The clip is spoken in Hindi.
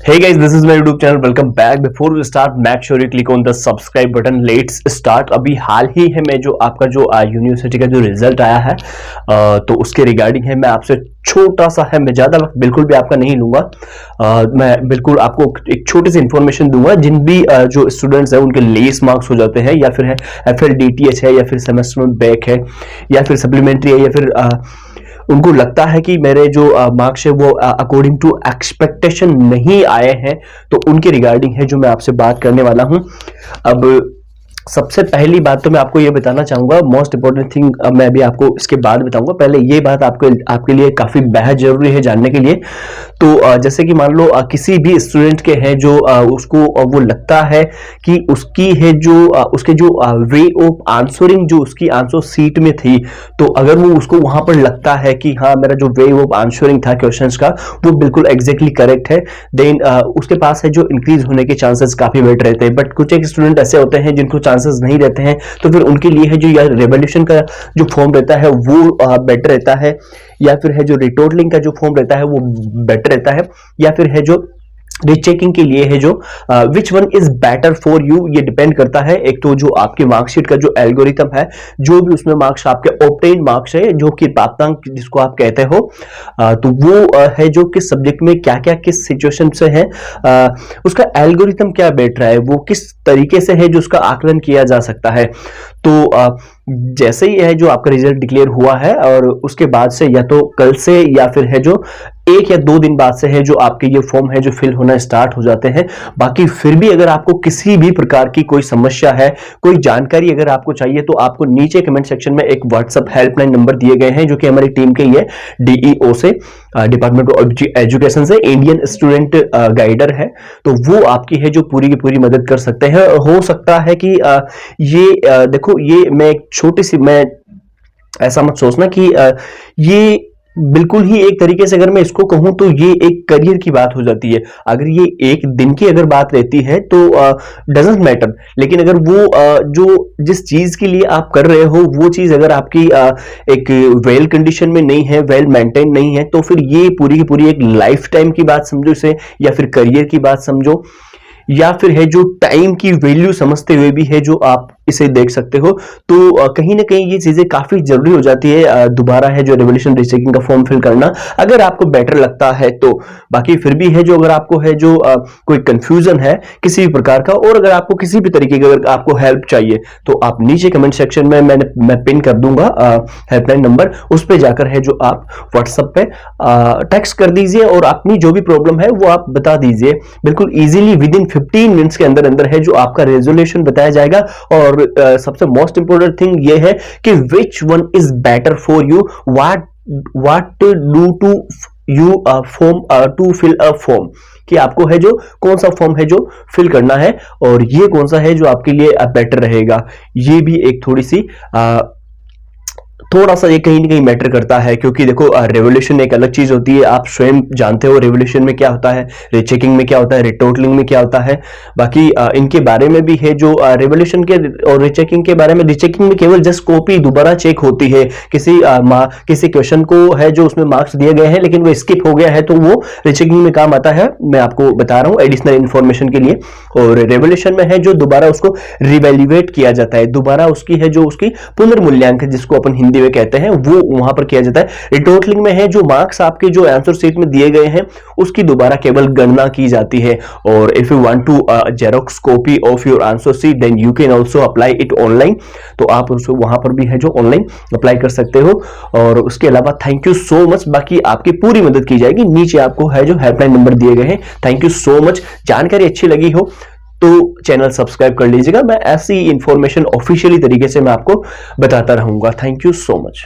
Hey guys, this is my YouTube channel. Welcome back. Before we start, make sure you click on the subscribe button. Let's start. अभी हाल ही है मैं जो आपका जो यूनिवर्सिटी का जो रिजल्ट आया है तो उसके रिगार्डिंग है मैं आपसे छोटा सा है, मैं ज्यादा वक्त बिल्कुल भी आपका नहीं लूंगा। मैं बिल्कुल आपको एक छोटी सी इंफॉर्मेशन दूंगा। जिन भी जो स्टूडेंट्स हैं उनके लेस मार्क्स हो जाते हैं या फिर है FLDTH है या फिर सेमेस्टर में बैक है या फिर सप्लीमेंट्री है या फिर उनको लगता है कि मेरे जो मार्क्स है वो अकॉर्डिंग टू एक्सपेक्टेशन नहीं आए हैं, तो उनके रिगार्डिंग है जो मैं आपसे बात करने वाला हूं। अब सबसे पहली बात तो मैं आपको ये बताना चाहूंगा, मोस्ट इंपॉर्टेंट थिंग मैं अभी आपको इसके बाद बताऊंगा। पहले ये बात आपके लिए काफी बेहद जरूरी है जानने के लिए। तो जैसे कि मान लो किसी भी स्टूडेंट के हैं जो उसको वो लगता है कि उसकी है जो उसके जो वे ऑफ आंसरिंग जो उसकी आंसर सीट में थी, तो अगर वो उसको वहां पर लगता है कि हाँ मेरा जो वे ऑफ आंसरिंग था क्वेश्चंस का वो बिल्कुल एग्जैक्टली करेक्ट है, देन उसके पास है जो इंक्रीज होने के चांसेस काफी बेटर रहते हैं। बट कुछ एक स्टूडेंट ऐसे होते हैं जिनको चांसेस नहीं रहते हैं, तो फिर उनके लिए है जो यार रिवोल्यूशन का जो फॉर्म रहता है वो बेटर रहता है, या फिर है जो रिटोटलिंग का जो फॉर्म रहता है वो बेटर रहता है, या फिर है जो रीचेकिंग के लिए है जो विच one is better for you. ये डिपेंड करता है एक तो जो आपके मार्कशीट का जो एल्गोरिथम है, जो भी उसमें मार्क्स आपके ऑब्टेन मार्क्स है जो कि प्राप्तांक जिसको आप कहते हो, तो वो है जो किस सब्जेक्ट में क्या क्या किस सिचुएशन से है, उसका एल्गोरिथम क्या बैठ रहा है, वो किस तरीके से है जो उसका आकलन किया जा सकता है। तो जैसे ही है जो आपका रिजल्ट डिक्लेयर हुआ है और उसके बाद से या तो कल से या फिर है जो 1 या 2 दिन बाद से है जो आपके ये फॉर्म है जो फिल होना स्टार्ट हो जाते हैं। बाकी फिर भी अगर आपको किसी भी प्रकार की कोई समस्या है, कोई जानकारी अगर आपको चाहिए, तो आपको नीचे कमेंट सेक्शन में एक व्हाट्सएप हेल्पलाइन नंबर दिए गए हैं जो कि हमारी टीम के ये DEO से, डिपार्टमेंट ऑफ एजुकेशन से, इंडियन स्टूडेंट गाइडर है, तो वो आपकी है जो पूरी की पूरी मदद कर सकते हैं। हो सकता है कि ये देखो ये मैं एक छोटी सी, मैं ऐसा मत सोचना कि ये बिल्कुल ही एक तरीके से अगर मैं इसको कहूं तो ये एक करियर की बात हो जाती है। अगर ये एक दिन की अगर बात रहती है तो डजंट मैटर, लेकिन अगर वो जो जिस चीज के लिए आप कर रहे हो वो चीज अगर आपकी एक वेल कंडीशन में नहीं है, वेल मेंटेन नहीं है, तो फिर ये पूरी की पूरी एक लाइफ टाइम की बात समझो इसे, या फिर करियर की बात समझो, या फिर है जो टाइम की वैल्यू समझते हुए भी है जो आप इसे देख सकते हो। तो कहीं ना कहीं ये चीजें काफी जरूरी हो जाती है दोबारा है जो रिवोल्यूशन रीचेकिंग का फॉर्म फिल करना, अगर आपको बेटर लगता है तो। बाकी फिर भी है जो अगर आपको है जो कोई कंफ्यूजन है किसी भी प्रकार का, और अगर आपको किसी भी तरीके की अगर आपको हेल्प चाहिए, तो आप नीचे कमेंट सेक्शन में मैं पिन कर दूंगा हेल्पलाइन नंबर, उस पर जाकर है जो आप व्हाट्सएप पे टेक्स्ट कर दीजिए और अपनी जो भी प्रॉब्लम है वो आप बता दीजिए। बिल्कुल इजीली विद इन 15 मिनट्स के अंदर अंदर है जो आपका रेजोल्यूशन बताया जाएगा। और सबसे मोस्ट इंपोर्टेंट थिंग ये है कि which one is better for you, what to do to you form to fill a form, कि आपको है जो कौन सा फॉर्म है जो फिल करना है और ये कौन सा है जो आपके लिए बेटर रहेगा। ये भी एक थोड़ा सा ये कहीं ना कहीं मैटर करता है, क्योंकि देखो रिवोल्यूशन एक अलग चीज होती है, आप स्वयं जानते हो रिवोल्यूशन में क्या होता है, रीचेकिंग में क्या होता है, रिटोटलिंग में क्या होता है। बाकी इनके बारे में भी है जो रिवोल्यूशन के और रीचेकिंग के बारे में, रीचेकिंग में केवल जस्ट कॉपी दोबारा चेक होती है, किसी क्वेश्चन को है जो उसमें मार्क्स दिए गए हैं लेकिन वो स्किप हो गया है, तो वो रीचेकिंग में काम आता है। मैं आपको बता रहा हूँ एडिशनल इंफॉर्मेशन के लिए। और रिवोल्यूशन में है जो दोबारा उसको रिवैल्यूएट किया जाता है, दोबारा उसकी है जो उसकी पुनर्मूल्यांकन जिसको अपन हिंदी में कहते हैं वो वहां पर किया जाता है। रिटोटलिंग में है जो मार्क्स आपके जो आंसर शीट में दिए गए हैं उसकी दोबारा केवल गणना की जाती है। और if you want to xerox copy of your answer sheet then you can also apply it online, तो आप उसको वहां पर भी है जो ऑनलाइन अप्लाई कर सकते हो। और उसके अलावा थैंक यू सो मच, बाकी आपकी पूरी मदद की जाएगी। नीचे आपको है जो हेल्पलाइन नंबर दिए गए हैं। Thank you so much. जानकारी अच्छी लगी हो तो चैनल सब्सक्राइब कर लीजिएगा। मैं ऐसी इंफॉर्मेशन ऑफिशियली तरीके से मैं आपको बताता रहूंगा। Thank you so much.